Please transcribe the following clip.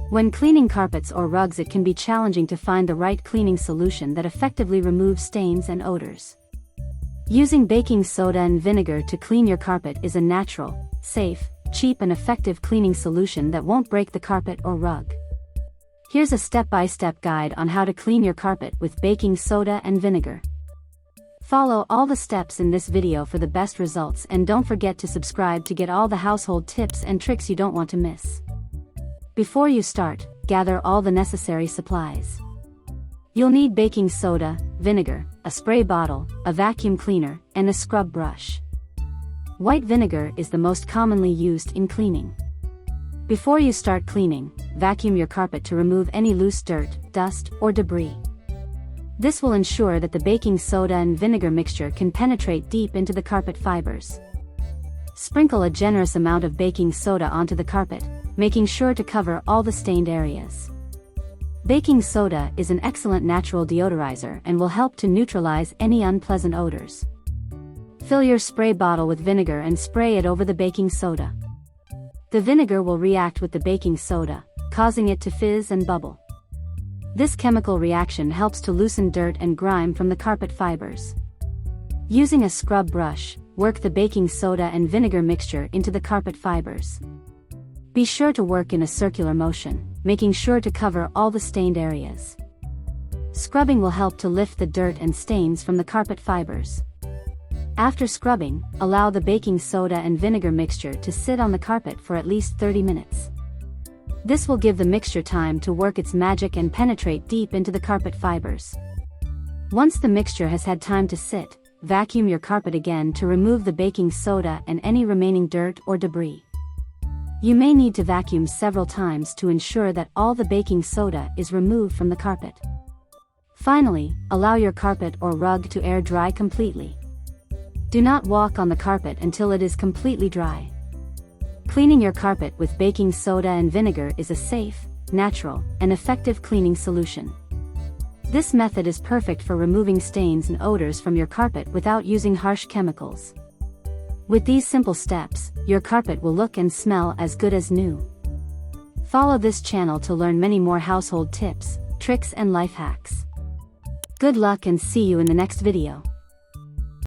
When cleaning carpets or rugs, it can be challenging to find the right cleaning solution that effectively removes stains and odors. Using baking soda and vinegar to clean your carpet is a natural, safe, cheap and effective cleaning solution that won't break the carpet or rug. Here's a step-by-step guide on how to clean your carpet with baking soda and vinegar. Follow all the steps in this video for the best results, and don't forget to subscribe to get all the household tips and tricks you don't want to miss. Before you start, gather all the necessary supplies. You'll need baking soda, vinegar, a spray bottle, a vacuum cleaner, and a scrub brush. White vinegar is the most commonly used in cleaning. Before you start cleaning, vacuum your carpet to remove any loose dirt, dust, or debris. This will ensure that the baking soda and vinegar mixture can penetrate deep into the carpet fibers. Sprinkle a generous amount of baking soda onto the carpet, making sure to cover all the stained areas. Baking soda is an excellent natural deodorizer and will help to neutralize any unpleasant odors. Fill your spray bottle with vinegar and spray it over the baking soda. The vinegar will react with the baking soda, causing it to fizz and bubble. This chemical reaction helps to loosen dirt and grime from the carpet fibers. Using a scrub brush, work the baking soda and vinegar mixture into the carpet fibers. Be sure to work in a circular motion, making sure to cover all the stained areas. Scrubbing will help to lift the dirt and stains from the carpet fibers. After scrubbing, allow the baking soda and vinegar mixture to sit on the carpet for at least 30 minutes. This will give the mixture time to work its magic and penetrate deep into the carpet fibers. Once the mixture has had time to sit, vacuum your carpet again to remove the baking soda and any remaining dirt or debris. You may need to vacuum several times to ensure that all the baking soda is removed from the carpet. Finally, allow your carpet or rug to air dry completely. Do not walk on the carpet until it is completely dry. Cleaning your carpet with baking soda and vinegar is a safe, natural, and effective cleaning solution. This method is perfect for removing stains and odors from your carpet without using harsh chemicals. With these simple steps, your carpet will look and smell as good as new. Follow this channel to learn many more household tips, tricks and life hacks. Good luck and see you in the next video.